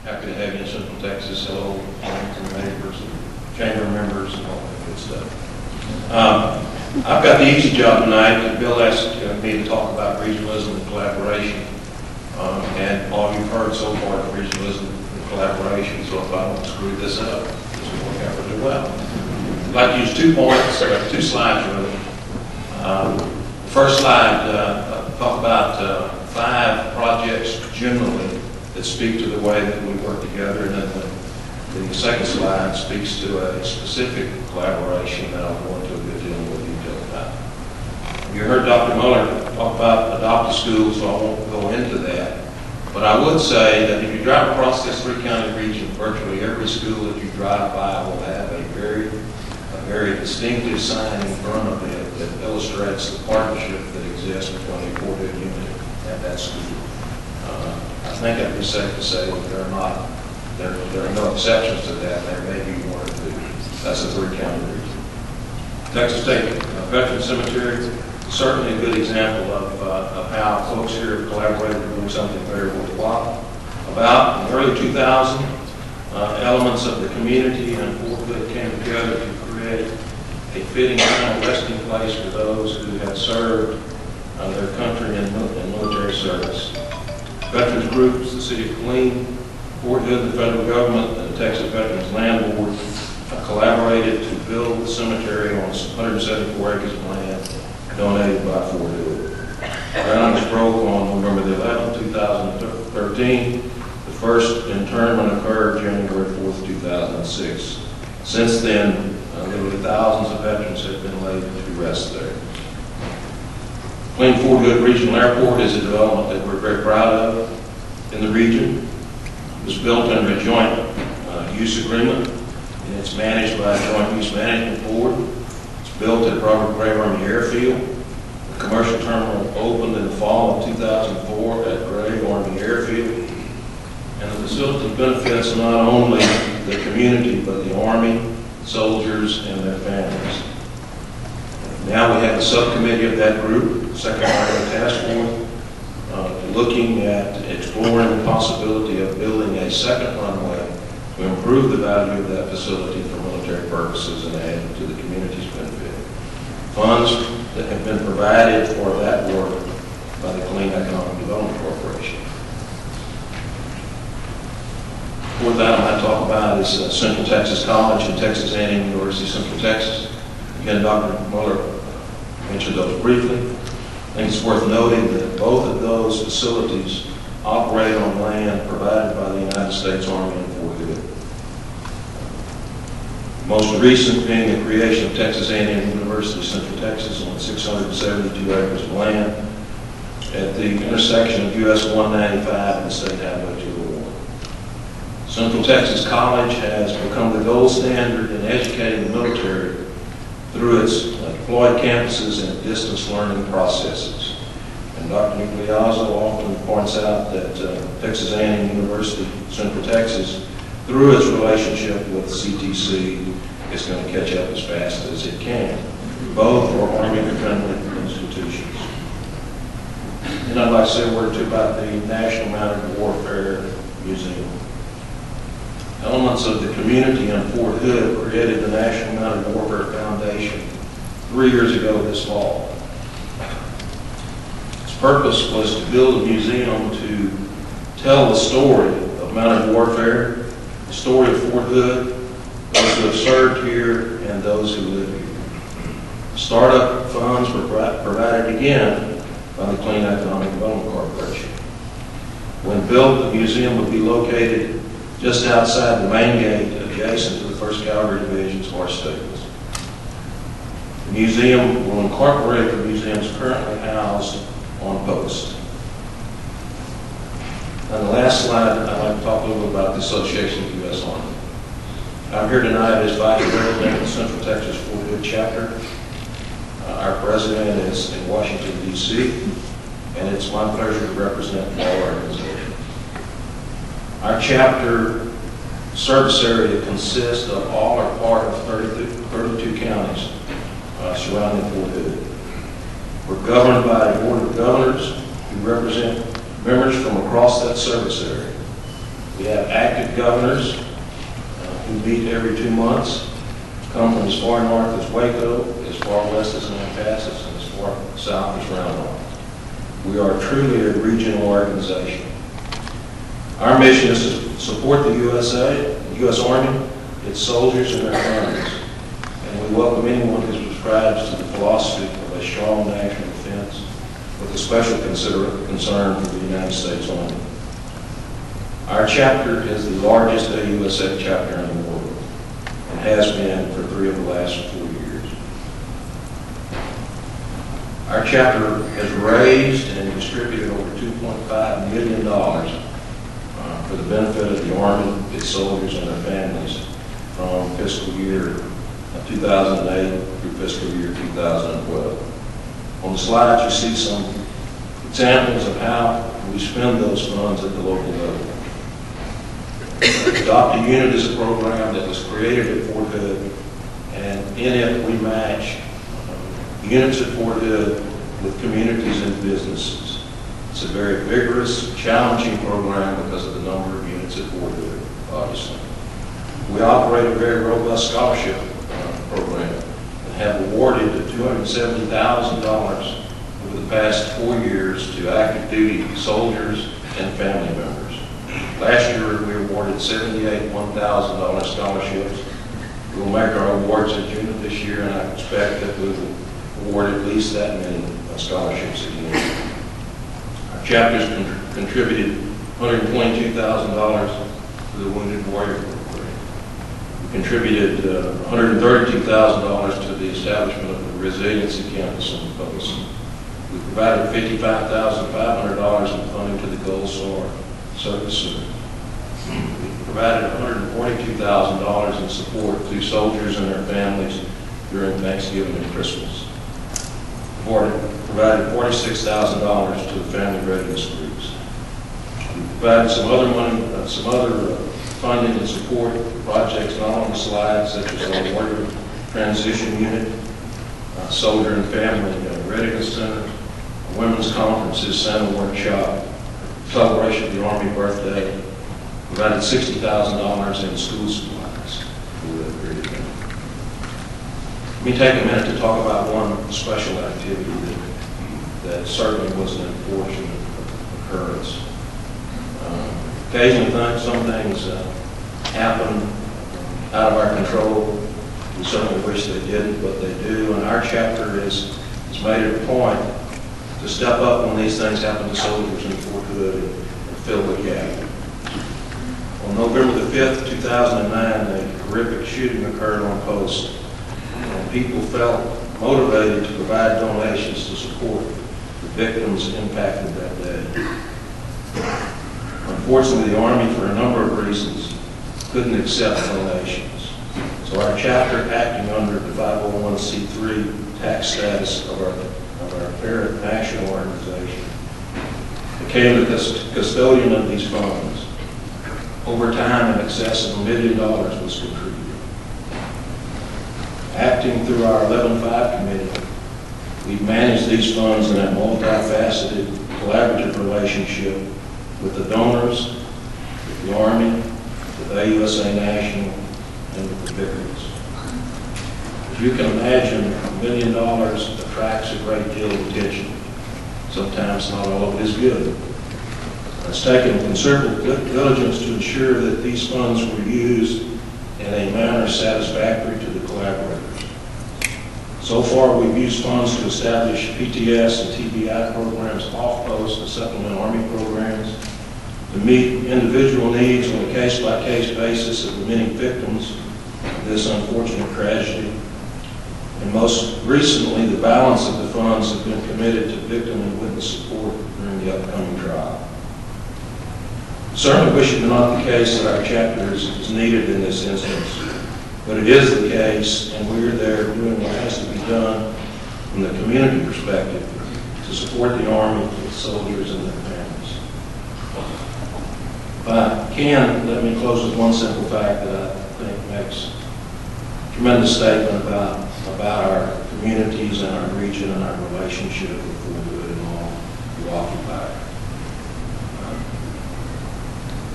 Happy to have you in Central Texas. Hello, friends and neighbors, and chamber members, and all that good stuff. I've got the easy job tonight. Bill asked me to talk about regionalism and collaboration. And all you've heard so far is regionalism and collaboration, so if I don't screw this up, this will work out really well. I'd like to use 2 points, 2 slides really. The first slide, talk about 5 projects generally that speak to the way that we work together, and then the second slide speaks to a specific collaboration that I'll go into a good deal more detail about. You heard Dr. Muller talk about adopt a school, so I won't go into that. But I would say that if you drive across this 3-county region, virtually every school that you drive by will have a very distinctive sign in front of it that illustrates the partnership that exists between the Fort Hood unit and that school. I think I'd be safe to say that there are no exceptions to that. There may be 1 or 2. That's a 3-county region. Texas State Veteran Cemetery, certainly a good example of how folks here have collaborated to do something very worthwhile. About in the early 2000s, elements of the community and Fort Hood came together to create a fitting final resting place for those who had served their country in military service. Veterans groups, the City of Killeen, Fort Hood, the federal government, and the Texas Veterans Land Board collaborated to build the cemetery on 174 acres of land donated by Fort Hood. Ground broke on November the 11th, 2013. The first interment occurred January 4th, 2006. Since then, literally thousands of veterans have been laid to rest there. Killeen Fort Hood Regional Airport is a development that we're very proud of in the region. It was built under a joint use agreement, and it's managed by a joint use management board. It's built at Robert Gray Army Airfield. The commercial terminal opened in the fall of 2004 at Gray Army Airfield. And the facility benefits not only the community, but the Army, soldiers, and their families. Now we have a subcommittee of that group, Second Army Task Force, looking at exploring the possibility of building a second runway to improve the value of that facility for military purposes and add to the community's benefit. Funds that have been provided for that work by the Killeen Economic Development Corporation. Fourth item I talk about is Central Texas College and Texas A&M University Central Texas. Again, Dr. Muller mentioned those briefly. I think it's worth noting that both of those facilities operate on land provided by the United States Army in Fort Hood. Most recent being the creation of Texas A&M University Central Texas on 672 acres of land at the intersection of US 195 and State Highway 201. Central Texas College has become the gold standard in educating the military through its deployed campuses and distance learning processes. And Dr. Nucleazzo often points out that Texas A&M University Central Texas, through its relationship with CTC, is going to catch up as fast as it can. Both are Army-friendly institutions. And I'd like to say a word or two about the National Mounted Warfare Museum. Elements of the community in Fort Hood created the National Mounted Warfare Foundation 3 years ago this fall. Its purpose was to build a museum to tell the story of mounted warfare, the story of Fort Hood, those who have served here, and those who live here. Startup funds were provided again by the Killeen Economic Development Corporation. When built, the museum would be located just outside the main gate, adjacent to the 1st Cavalry Division's horse stables. The museum will incorporate the museums currently housed on post. On the last slide, I'd like to talk a little bit about the Association of the U.S. Army. I'm here tonight as Vice President of the Central Texas Fort Hood Chapter. Our President is in Washington, D.C., and it's my pleasure to represent our organization. Our chapter service area consists of all or part of 32 counties surrounding Fort Hood. We're governed by a board of governors who represent members from across that service area. We have active governors who meet every 2 months, come from as far north as Waco, as far west as Lampasas, and as far south as Round Rock. We are truly a regional organization. Our mission is to support the USA, the U.S. Army, its soldiers, and their families. And we welcome anyone who subscribes to the philosophy of a strong national defense with a special concern for the United States Army. Our chapter is the largest AUSA chapter in the world and has been for 3 of the last 4 years. Our chapter has raised and distributed over $2.5 million for the benefit of the Army, its soldiers, and their families from fiscal year 2008 through fiscal year 2012. On the slides, you see some examples of how we spend those funds at the local level. Adopt a Unit is a program that was created at Fort Hood, and in it we match units at Fort Hood with communities and businesses. It's a very vigorous, challenging program because of the number of units at Fort Hood, obviously. We operate a very robust scholarship program and have awarded $270,000 over the past 4 years to active duty soldiers and family members. Last year, we awarded 78 $1,000 scholarships. We'll make our awards in June of this year, and I expect that we will award at least that many scholarships again. Our chapters contributed $122,000 to the Wounded Warrior Program. We contributed $132,000 to the establishment of the Resiliency Campus in Folsom. We provided $55,500 in funding to the Gold Star Service Center. We provided $142,000 in support to soldiers and their families during Thanksgiving and Christmas. We provided $46,000 to the family readiness groups. We provided some other funding and support projects not on the slides, such as the Warrior Transition Unit, Soldier and Family Readiness Center, Women's Conferences, Center Workshop, celebration of the Army birthday. Provided $60,000 in school supplies for that period of time. Let me take a minute to talk about one special activity that certainly was an unfortunate occurrence. Occasionally, some things happen out of our control. We certainly wish they didn't, but they do. And our chapter has made it a point to step up when these things happen to soldiers in Fort Hood and fill the gap. On November the 5th, 2009, a horrific shooting occurred on post, and people felt motivated to provide donations to support the victims impacted that day. Unfortunately, the Army, for a number of reasons, couldn't accept donations. So our chapter, acting under the 501c3 tax status of our parent national organization, became the custodian of these funds. Over time, in excess of $1 million was contributed. Acting through our 11-5 committee, we manage these funds in a multifaceted, collaborative relationship with the donors, with the Army, with AUSA National, and with the victims. As you can imagine, $1 million attracts a great deal of attention. Sometimes not all of it is good. It's taken considerable diligence to ensure that these funds were used in a manner satisfactory to the collaborators. So far, we've used funds to establish PTS and TBI programs off-post to supplement Army programs, to meet individual needs on a case-by-case basis of the many victims of this unfortunate tragedy. And most recently, the balance of the funds have been committed to victim and witness support during the upcoming trial. Certainly wish it were not the case that our chapter is needed in this instance, but it is the case, and we're there doing what has to be done from the community perspective to support the Army, its soldiers, and their families. If I can, let me close with one simple fact that I think makes a tremendous statement about our communities and our region and our relationship with Fort Hood and all who occupy it.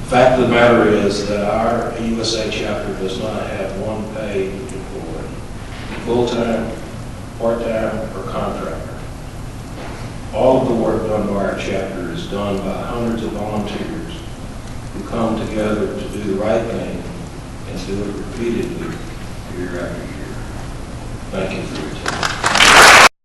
Fact of the matter is that our USA chapter does not have one paid employee, full-time, part-time, or contractor. All of the work done by our chapter is done by hundreds of volunteers who come together to do the right thing and do it repeatedly year after year. Thank you for your time.